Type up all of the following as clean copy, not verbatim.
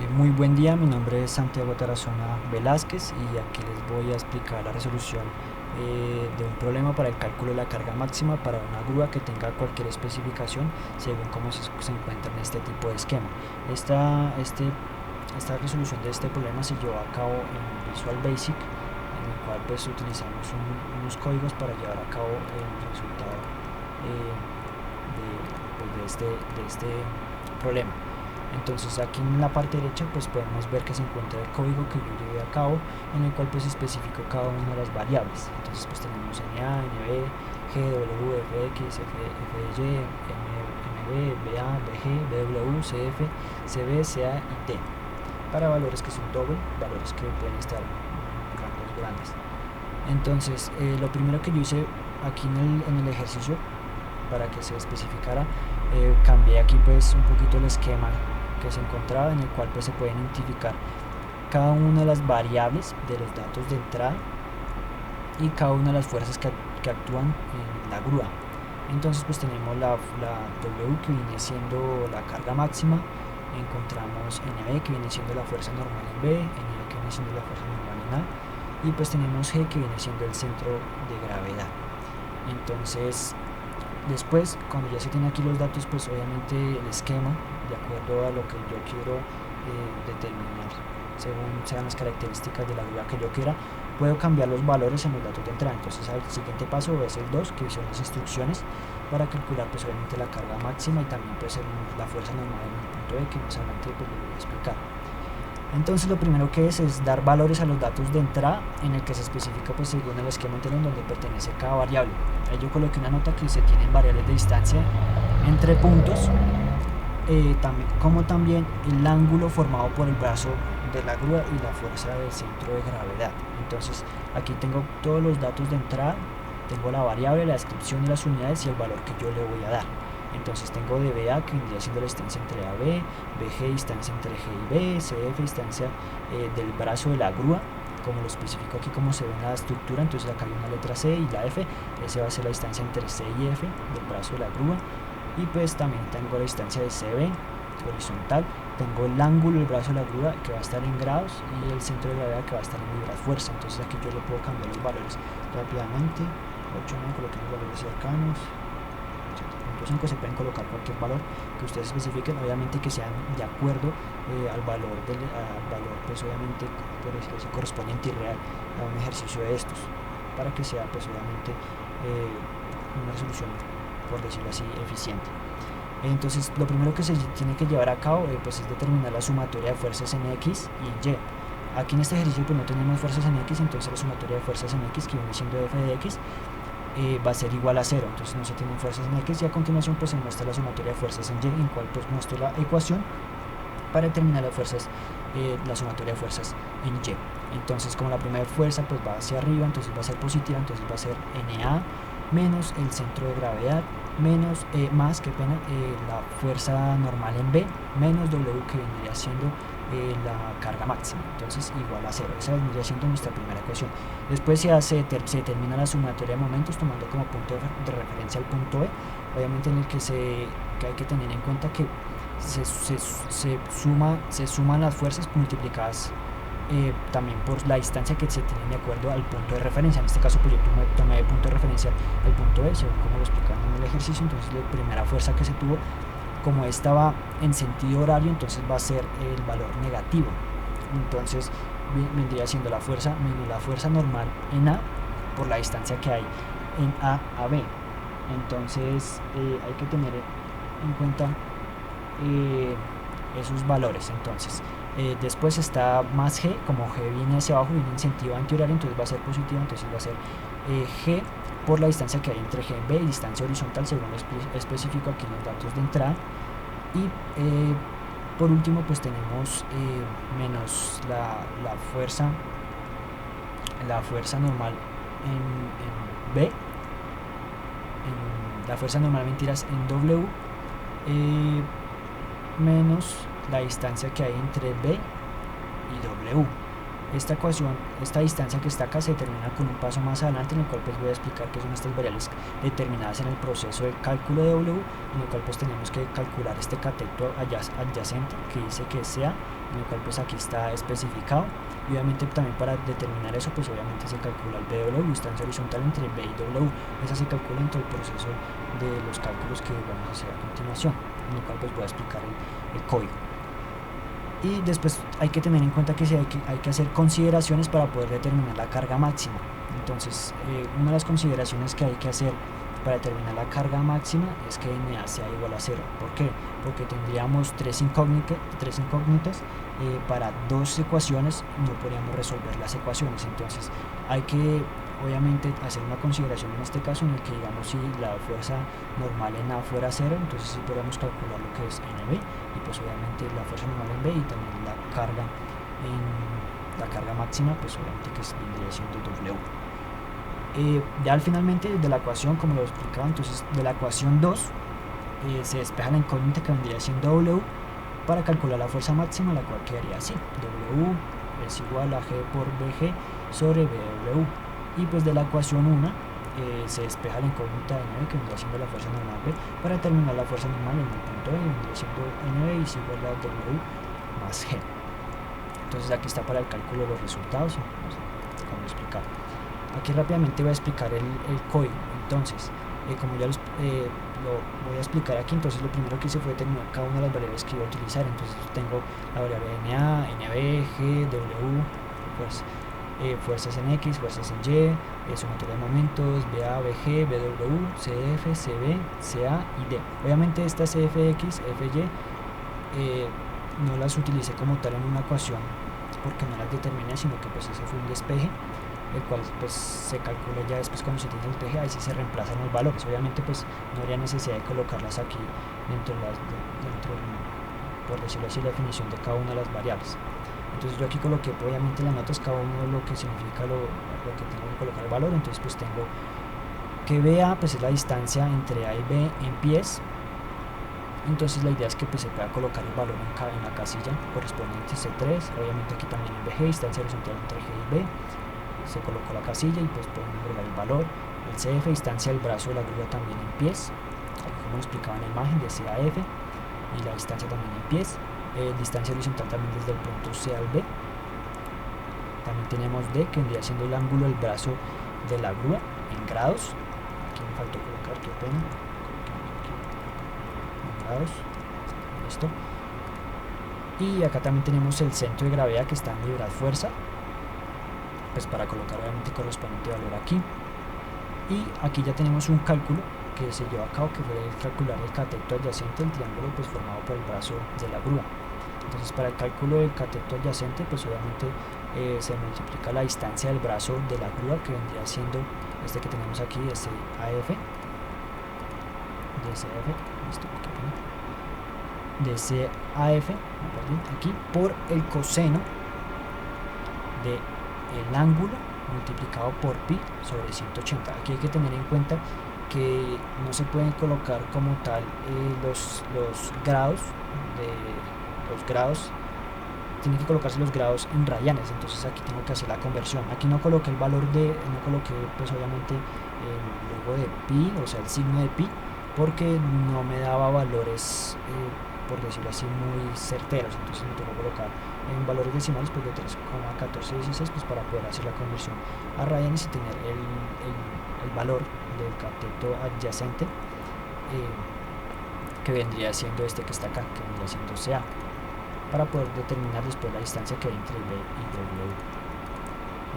Muy buen día, mi nombre es Santiago Tarazona Velázquez y aquí les voy a explicar la resolución de un problema para el cálculo de la carga máxima para una grúa que tenga cualquier especificación según cómo se encuentra en este tipo de esquema. Esta resolución de este problema se llevó a cabo en Visual Basic, en el cual pues utilizamos unos códigos para llevar a cabo el resultado de este problema. Entonces aquí en la parte derecha pues podemos ver que se encuentra el código que yo llevé a cabo, en el cual pues especifico cada una de las variables. Entonces pues tenemos NA, NB, GW, FX, FY, MB, BA, BG, BW, CF, CB, CA y T, para valores que son double, valores que pueden estar en rangos grandes. Entonces lo primero que yo hice aquí en el ejercicio para que se especificara, cambié aquí pues un poquito el esquema que se encontraba, en el cual pues se pueden identificar cada una de las variables de los datos de entrada y cada una de las fuerzas que actúan en la grúa. Entonces pues tenemos la W, que viene siendo la carga máxima, encontramos NB, que viene siendo la fuerza normal en B, NA, que viene siendo la fuerza normal en A, y pues tenemos G, que viene siendo el centro de gravedad. Entonces después, cuando ya se tiene aquí los datos, pues obviamente el esquema, de acuerdo a lo que yo quiero determinar, según sean las características de la grúa que yo quiera, puedo cambiar los valores en los datos de entrada. Entonces el siguiente paso es el 2, que son las instrucciones para calcular pues obviamente la carga máxima y también pues la fuerza normal en el punto E, que más adelante pues lo voy a explicar. Entonces lo primero que es dar valores a los datos de entrada, en el que se especifica pues según el esquema anterior donde pertenece cada variable. Ahí yo coloqué una nota que se tienen variables de distancia entre puntos, como también el ángulo formado por el brazo de la grúa y la fuerza del centro de gravedad. Entonces aquí tengo todos los datos de entrada, tengo la variable, la descripción de las unidades y el valor que yo le voy a dar. Entonces tengo de BA, que vendría siendo la distancia entre A y B, BG, distancia entre G y B, CF, distancia del brazo de la grúa, como lo especifico aquí, como se ve en la estructura. Entonces acá hay una letra C y la F, esa va a ser la distancia entre C y F del brazo de la grúa. Y pues también tengo la distancia de CB horizontal, tengo el ángulo del brazo de la grúa, que va a estar en grados, y el centro de gravedad, que va a estar en libras fuerza. Entonces aquí yo le puedo cambiar los valores rápidamente. 8, no, coloqué los valores cercanos. 5 se pueden colocar cualquier valor que ustedes especifiquen, obviamente que sean de acuerdo al valor pues obviamente, por decirlo así, correspondiente y real a un ejercicio de estos, para que sea pues obviamente una resolución, por decirlo así, eficiente. Entonces lo primero que se tiene que llevar a cabo pues es determinar la sumatoria de fuerzas en X y en Y. Aquí en este ejercicio pues no tenemos fuerzas en X, entonces la sumatoria de fuerzas en X, que viene siendo f de X, va a ser igual a 0, entonces no se tienen fuerzas en X, y a continuación pues se muestra la sumatoria de fuerzas en Y, en cual pues muestro la ecuación para determinar las fuerzas, la sumatoria de fuerzas en Y. Entonces como la primera fuerza pues va hacia arriba, entonces va a ser positiva, entonces va a ser NA menos el centro de gravedad menos la fuerza normal en B menos W, que vendría siendo la carga máxima, entonces igual a 0. Esa vendría siendo nuestra primera ecuación. Después se determina la sumatoria de momentos tomando como punto de referencia el punto E, obviamente en el que hay que tener en cuenta que se suman las fuerzas multiplicadas también por la distancia que se tiene de acuerdo al punto de referencia. En este caso pues yo tomé de punto de referencia el punto E, según como lo explicamos en el ejercicio. Entonces la primera fuerza que se tuvo, como estaba en sentido horario, entonces va a ser el valor negativo. Entonces vendría siendo la fuerza menos la fuerza normal en A por la distancia que hay en A a B. Entonces hay que tener en cuenta esos valores. Entonces después está más G, como G viene hacia abajo, viene en sentido antihorario, entonces va a ser positiva, entonces va a ser G por la distancia que hay entre G y B, y distancia horizontal según lo específico aquí en los datos de entrada. Y por último pues tenemos menos la fuerza normal en B, la fuerza normal, mentiras, en W, menos la distancia que hay entre B y W. Esta ecuación, esta distancia que está acá, se determina con un paso más adelante, en el cual pues voy a explicar qué son estas variables determinadas en el proceso de cálculo de W, en el cual pues tenemos que calcular este cateto adyacente, que dice que sea en el cual pues aquí está especificado, y obviamente también para determinar eso pues obviamente se calcula el BW, distancia horizontal entre B y W. Esa se calcula en todo el proceso de los cálculos que vamos a hacer a continuación, en el cual pues voy a explicar el código. Y después hay que tener en cuenta que hay que hacer consideraciones para poder determinar la carga máxima. Entonces una de las consideraciones que hay que hacer para determinar la carga máxima es que NA sea igual a 0. ¿Por qué? Porque tendríamos tres incógnitas para dos ecuaciones, no podríamos resolver las ecuaciones. Entonces hay que obviamente hacer una consideración en este caso en el que digamos si la fuerza normal en A fuera 0, entonces sí podríamos calcular lo que es NB, y pues obviamente la fuerza normal en B y también la carga máxima pues obviamente que vendría siendo W. Ya finalmente de la ecuación, como lo explicaba, entonces de la ecuación 2 se despeja la incógnita que vendría siendo W para calcular la fuerza máxima, la cual quedaría así: W es igual a G por BG sobre BW. Y pues de la ecuación 1 se despeja la incógnita de NB, que vendría siendo la fuerza normal B, para determinar la fuerza normal en el punto E, vendría siendo NB es igual a W más G. Entonces aquí está para el cálculo de los resultados, no sé cómo explicar. Aquí rápidamente voy a explicar el código. Entonces, como ya lo voy a explicar aquí, entonces lo primero que hice fue determinar cada una de las variables que iba a utilizar. Entonces tengo la variable NA, NB, G, W, pues, fuerzas en X, fuerzas en Y, sumatoria de momentos, BA, BG, BW, CF, CB, CA y D. Obviamente estas CFX, FY no las utilicé como tal en una ecuación porque no las determiné, sino que pues ese fue un despeje, el cual pues se calcula ya después cuando se tiene el despeje. Ahí sí se reemplazan los valores. Obviamente pues no habría necesidad de colocarlas aquí dentro por decirlo así, la definición de cada una de las variables. Entonces yo aquí coloqué obviamente las notas, cada uno lo que significa lo que tengo que colocar el valor. Entonces pues tengo que BA pues es la distancia entre A y B en pies. Entonces la idea es que pues se pueda colocar el valor en la casilla correspondiente C3. Obviamente aquí también en BG, distancia horizontal entre G y B, se colocó la casilla y pues podemos agregar el valor. El CF, distancia del brazo de la grúa también en pies, como lo explicaba en la imagen de C a F, y la distancia también en pies. Distancia horizontal también desde el punto C al B. También tenemos D, que vendría siendo el ángulo del brazo de la grúa en grados. Aquí me faltó colocar, qué pena. Grados, listo. Y acá también tenemos el centro de gravedad, que está en librar fuerza, pues para colocar obviamente correspondiente valor aquí. Y aquí ya tenemos un cálculo que se llevó a cabo, que fue calcular el cateto adyacente del triángulo pues formado por el brazo de la grúa. Entonces para el cálculo del cateto adyacente pues obviamente se multiplica la distancia del brazo de la grúa, que vendría siendo este que tenemos aquí, este AF, de CAF, aquí, por el coseno del ángulo multiplicado por pi sobre 180. Aquí hay que tener en cuenta que no se pueden colocar como tal los grados tienen que colocarse los grados en rayanes. Entonces aquí tengo que hacer la conversión. Aquí no coloqué el valor no coloqué pues obviamente el logo de pi, o sea el signo de pi, porque no me daba valores por decirlo así muy certeros. Entonces me tengo que colocar en valores decimales pues de 3,1416 pues para poder hacer la conversión a rayanes y tener el valor del cateto adyacente, que vendría siendo este que está acá, que vendría siendo CA, para poder determinar después la distancia que hay entre B y W.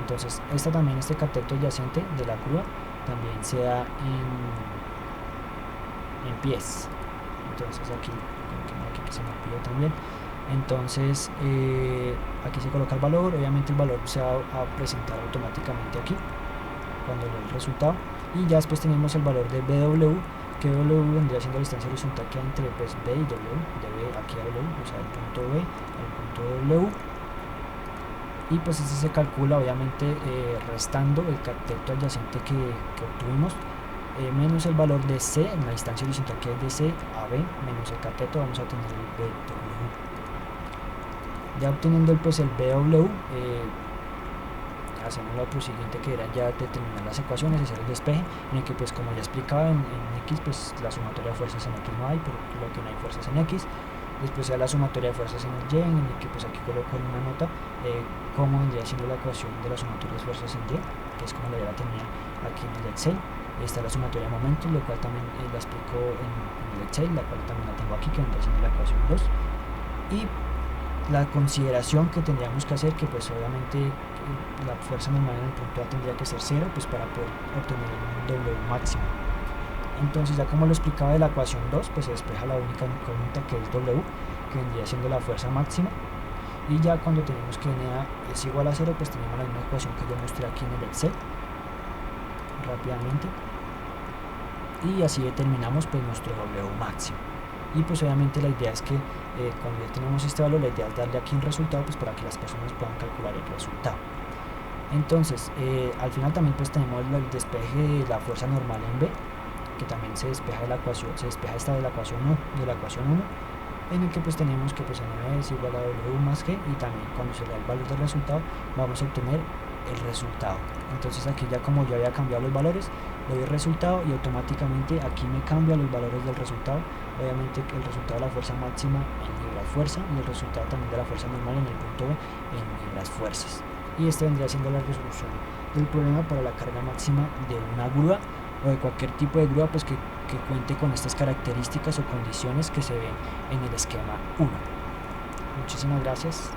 Entonces este cateto adyacente de la grúa también se da en pies. Entonces aquí que se me olvidó también. Entonces aquí se coloca el valor. Obviamente el valor se va a presentar automáticamente aquí cuando le dé el resultado, y ya después tenemos el valor de BW, que W vendría siendo la distancia horizontal que hay entre pues, B y W, de B aquí a W, o sea el punto B al punto W, y pues este se calcula obviamente restando el cateto adyacente que obtuvimos, menos el valor de C, en la distancia horizontal que hay de C a B, menos el cateto, vamos a tener el BW. Ya obteniendo el BW, hacemos lo siguiente, que era ya determinar las ecuaciones, hacer el despeje, en el que pues como ya explicaba en X, pues la sumatoria de fuerzas en X no hay, por lo que no hay fuerzas en X. Después se da la sumatoria de fuerzas en el Y, en el que pues aquí coloco en una nota cómo vendría siendo la ecuación de la sumatoria de fuerzas en Y, que es como la ya la tenía aquí en el Excel. Está la sumatoria de momentos, lo cual también la explico en el Excel, la cual también la tengo aquí, que vendría siendo la ecuación 2. Y la consideración que tendríamos que hacer, que pues obviamente la fuerza normal en el punto A tendría que ser 0, pues para poder obtener un W máximo. Entonces, ya como lo explicaba de la ecuación 2, pues se despeja la única incógnita, que es W, que vendría siendo la fuerza máxima. Y ya cuando tenemos que NA es igual a 0, pues tenemos la misma ecuación que yo mostré aquí en el Excel rápidamente, y así determinamos pues nuestro W máximo. Y pues obviamente la idea es que cuando ya tenemos este valor, la idea es darle aquí un resultado, pues para que las personas puedan calcular el resultado. Entonces al final también pues tenemos el despeje de la fuerza normal en B, que también se despeja de la ecuación, se despeja esta de la ecuación 1, en el que pues tenemos que pues N es igual a W más G, y también cuando se le da el valor del resultado vamos a obtener el resultado. Entonces aquí ya como yo había cambiado los valores, le doy el resultado y automáticamente aquí me cambia los valores del resultado. Obviamente el resultado de la fuerza máxima en libras fuerza, y el resultado también de la fuerza normal en el punto B en libras fuerzas. Y este vendría siendo la resolución del problema para la carga máxima de una grúa, o de cualquier tipo de grúa pues que cuente con estas características o condiciones que se ven en el esquema 1. Muchísimas gracias.